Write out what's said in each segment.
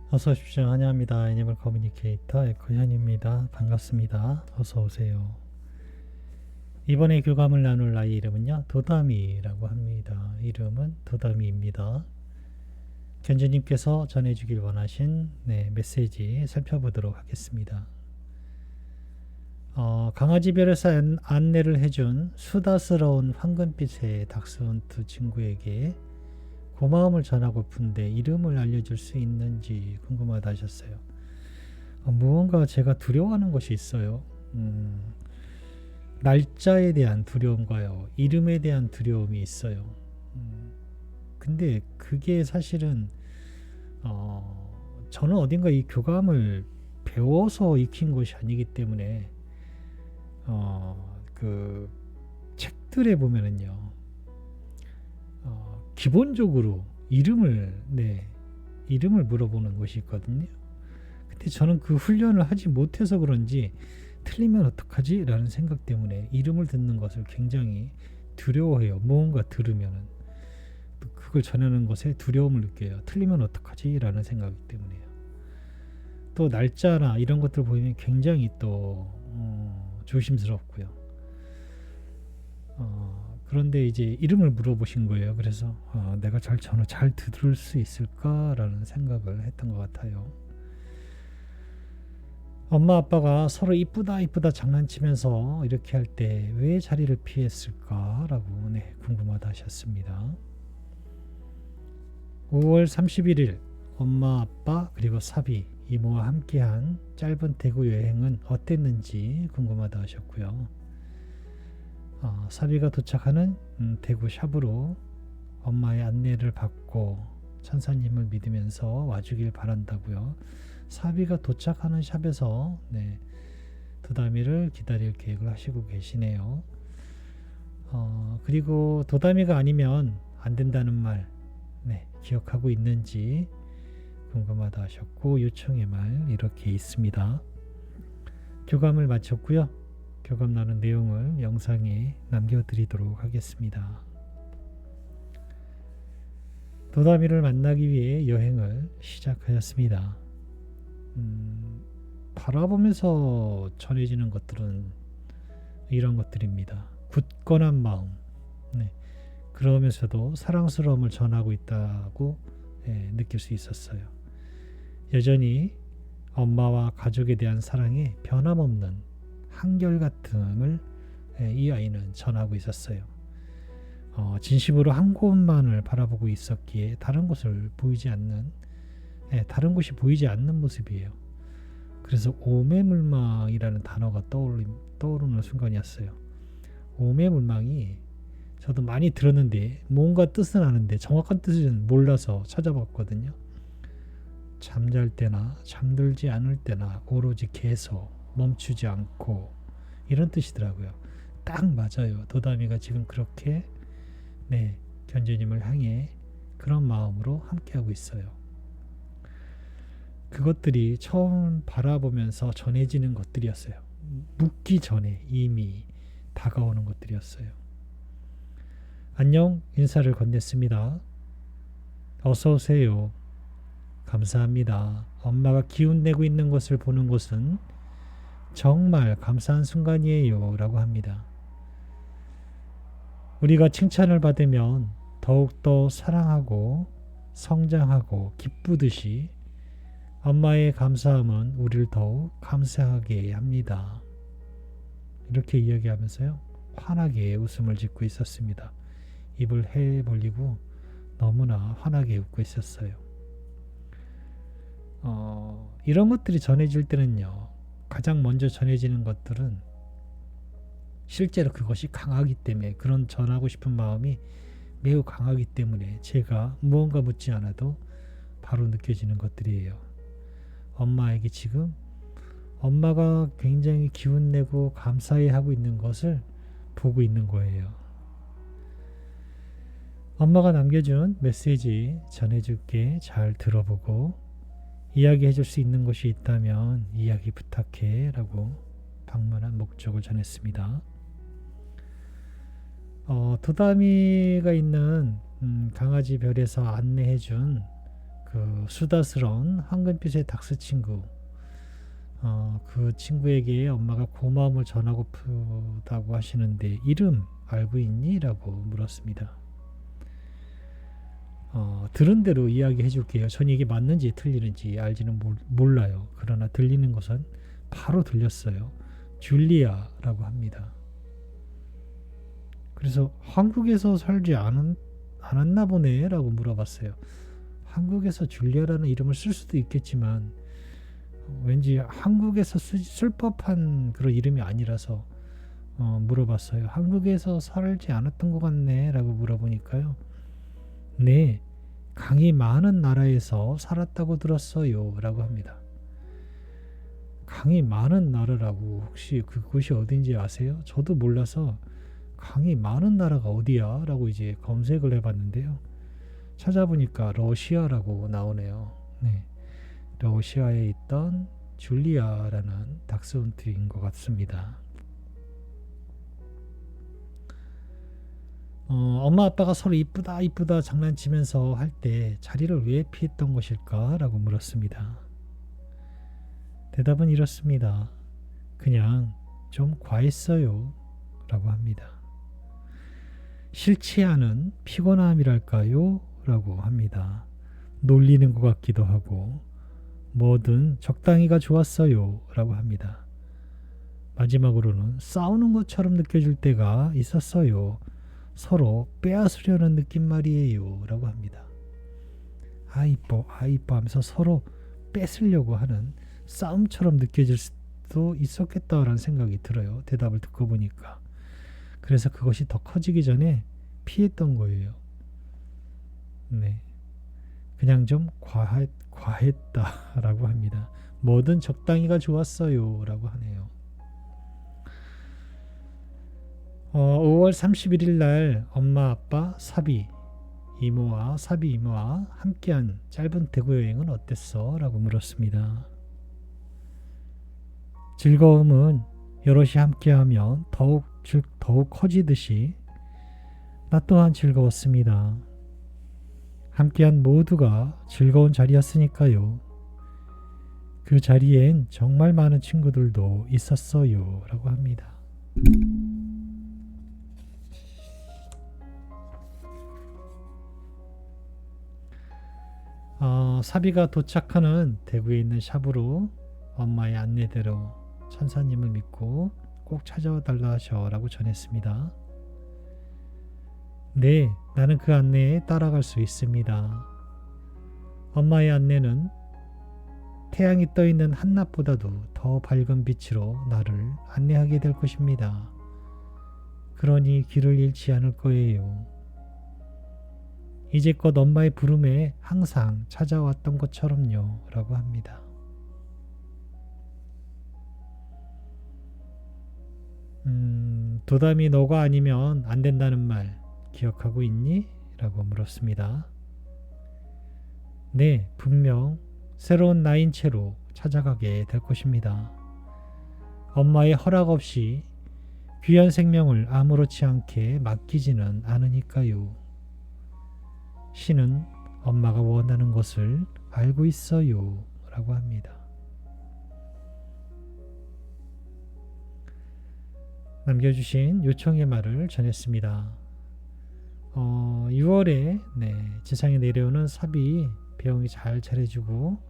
어서 오십시오. 환영합니다. 애니멀 커뮤니케이터 에코현입니다. 반갑습니다. 어서 오세요. 이번에 교감을 나눌 아이 이름은요, 도담이라고 합니다. 이름은 도담이입니다. 견주님께서 전해주길 원하신 메시지 살펴보도록 하겠습니다. 강아지별에서 안내를 해준 수다스러운 황금빛의 닥스훈트 친구에게 고마움을 전하고픈데 이름을 알려줄 수 있는지 궁금하다 하셨어요. 무언가 제가 두려워하는 것이 있어요. 날짜에 대한 두려움과요, 이름에 대한 두려움이 있어요. 근데 그게 사실은 저는 어딘가 이 교감을 배워서 익힌 것이 아니기 때문에 그 책들에 보면은요, 기본적으로 이름을 물어보는 것이 있거든요. 근데 저는 그 훈련을 하지 못해서 그런지 틀리면 어떡하지? 라는 생각 때문에 이름을 듣는 것을 굉장히 두려워해요. 무언가 들으면은 그걸 전하는 것에 두려움을 느껴요. 틀리면 어떡하지? 라는 생각 때문에요. 또 날짜나 이런 것들 보면 굉장히 또 조심스럽고요. 그런데 이제 이름을 물어보신 거예요. 그래서 내가 저는 잘 들을 수 있을까라는 생각을 했던 것 같아요. 엄마 아빠가 서로 이쁘다 이쁘다 장난치면서 이렇게 할 때 왜 자리를 피했을까라고 궁금하다 하셨습니다. 5월 31일 엄마 아빠 그리고 사비 이모와 함께한 짧은 대구 여행은 어땠는지 궁금하다 하셨고요. 사비가 도착하는 대구 샵으로 엄마의 안내를 받고 천사님을 믿으면서 와주길 바란다고요. 사비가 도착하는 샵에서 도다미를 기다릴 계획을 하시고 계시네요. 그리고 도다미가 아니면 안 된다는 말 기억하고 있는지 궁금하다 하셨고, 요청의 말 이렇게 있습니다. 교감을 마쳤고요. 교감 나눈 내용을 영상에 남겨드리도록 하겠습니다. 도다미를 만나기 위해 여행을 시작하였습니다. 바라보면서 전해지는 것들은 이런 것들입니다. 굳건한 마음, 그러면서도 사랑스러움을 전하고 있다고 느낄 수 있었어요. 여전히 엄마와 가족에 대한 사랑에 변함없는 한결같음을 이 아이는 전하고 있었어요. 진심으로 한 곳만을 바라보고 있었기에 다른 곳이 보이지 않는 모습이에요. 그래서 오매물망이라는 단어가 떠오르는 순간이었어요. 오매물망이 저도 많이 들었는데 뭔가 뜻은 아는데 정확한 뜻은 몰라서 찾아봤거든요. 잠잘 때나 잠들지 않을 때나 오로지 계속 멈추지 않고, 이런 뜻이더라고요. 딱 맞아요. 도다미가 지금 그렇게 견주님을 향해 그런 마음으로 함께하고 있어요. 그것들이 처음 바라보면서 전해지는 것들이었어요. 묻기 전에 이미 다가오는 것들이었어요. 안녕 인사를 건넸습니다. 어서 오세요. 감사합니다. 엄마가 기운내고 있는 것을 보는 것은 정말 감사한 순간이에요. 라고 합니다. 우리가 칭찬을 받으면 더욱더 사랑하고 성장하고 기쁘듯이 엄마의 감사함은 우리를 더욱 감사하게 합니다. 이렇게 이야기하면서요, 환하게 웃음을 짓고 있었습니다. 입을 해 벌리고 너무나 환하게 웃고 있었어요. 이런 것들이 전해질 때는요, 가장 먼저 전해지는 것들은 실제로 그것이 강하기 때문에, 그런 전하고 싶은 마음이 매우 강하기 때문에 제가 무언가 묻지 않아도 바로 느껴지는 것들이에요. 엄마에게 지금 엄마가 굉장히 기운내고 감사해하고 있는 것을 보고 있는 거예요. 엄마가 남겨준 메시지 전해줄게. 잘 들어보고 이야기해줄 수 있는 것이 있다면 이야기 부탁해 라고 방문한 목적을 전했습니다. 도다미가 있는 강아지 별에서 안내해준 그 그 수다스러운 황금빛의 닥스 친구, 그 친구에게 엄마가 고마움을 전하고프다고 하시는데 이름 알고 있니? 라고 물었습니다. 들은 대로 이야기해 줄게요. 전 이게 맞는지 틀리는지 알지는 몰라요. 그러나 들리는 것은 바로 들렸어요. 줄리아라고 합니다. 그래서 한국에서 살지 않았나 보네 라고 물어봤어요. 한국에서 줄리아라는 이름을 쓸 수도 있겠지만 왠지 한국에서 쓸 법한 그런 이름이 아니라서 물어봤어요. 한국에서 살지 않았던 것 같네 라고 물어보니까요. 네, 강이 많은 나라에서 살았다고 들었어요 라고 합니다. 강이 많은 나라라고 혹시 그곳이 어딘지 아세요? 저도 몰라서 강이 많은 나라가 어디야? 라고 이제 검색을 해봤는데요. 찾아보니까 러시아라고 나오네요. 네, 러시아에 있던 줄리아라는 닥스훈트인 것 같습니다. 엄마 아빠가 서로 이쁘다 이쁘다 장난치면서 할 때 자리를 왜 피했던 것일까? 라고 물었습니다. 대답은 이렇습니다. 그냥 좀 과했어요 라고 합니다. 싫지 않은 피곤함이랄까요? 라고 합니다. 놀리는 것 같기도 하고 뭐든 적당히가 좋았어요 라고 합니다. 마지막으로는 싸우는 것처럼 느껴질 때가 있었어요. 서로 빼앗으려는 느낌 말이에요 라고 합니다. 이뻐 하면서 서로 뺏으려고 하는 싸움처럼 느껴질 수도 있었겠다라는 생각이 들어요. 대답을 듣고 보니까. 그래서 그것이 더 커지기 전에 피했던 거예요. 네, 그냥 좀 과했다라고 합니다. 뭐든 적당히가 좋았어요 라고 하네요. 5월 31일 날 엄마 아빠 사비 이모와 함께한 짧은 대구 여행은 어땠어? 라고 물었습니다. 즐거움은 여럿이 함께하면 더욱 커지듯이 나 또한 즐거웠습니다. 함께한 모두가 즐거운 자리였으니까요. 그 자리엔 정말 많은 친구들도 있었어요 라고 합니다. 사비가 도착하는 대구에 있는 샵으로 엄마의 안내대로 천사님을 믿고 꼭 찾아와 달라 하셔라고 전했습니다. 네, 나는 그 안내에 따라갈 수 있습니다. 엄마의 안내는 태양이 떠있는 한낮보다도 더 밝은 빛으로 나를 안내하게 될 것입니다. 그러니 길을 잃지 않을 거예요. 이제껏 엄마의 부름에 항상 찾아왔던 것처럼요 라고 합니다. 도담이 너가 아니면 안 된다는 말 기억하고 있니? 라고 물었습니다. 네, 분명 새로운 나인 채로 찾아가게 될 것입니다. 엄마의 허락 없이 귀한 생명을 아무렇지 않게 맡기지는 않으니까요. 신은 엄마가 원하는 것을 알고 있어요 라고 합니다. 남겨주신 요청의 말을 전했습니다. 6월에 지상에 내려오는 사비 배웅이 잘 잘해주고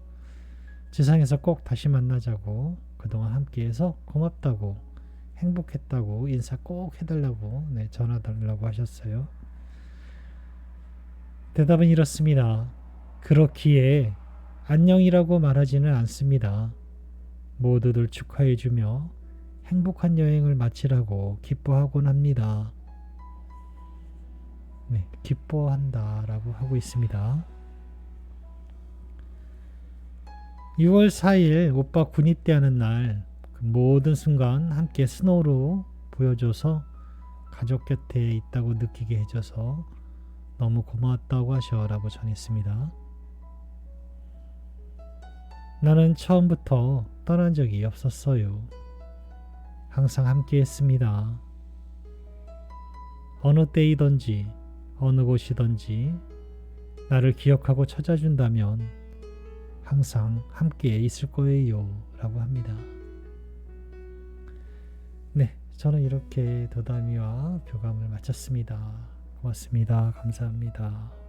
지상에서 꼭 다시 만나자고 그동안 함께해서 고맙다고 행복했다고 인사 꼭 해달라고 전화 달라고 하셨어요. 대답은 이렇습니다. 그렇기에 안녕이라고 말하지는 않습니다. 모두들 축하해주며 행복한 여행을 마치라고 기뻐하곤 합니다. 네, 기뻐한다 라고 하고 있습니다. 6월 4일 오빠 군입대 하는 날 그 모든 순간 함께 스노우로 보여줘서 가족 곁에 있다고 느끼게 해줘서 너무 고마웠다고 하셔라고 전했습니다. 나는 처음부터 떠난 적이 없었어요. 항상 함께 했습니다. 어느 때이든지 어느 곳이든지 나를 기억하고 찾아준다면 항상 함께 있을 거예요 라고 합니다. 네, 저는 이렇게 도담이와 교감을 마쳤습니다. 고맙습니다. 감사합니다.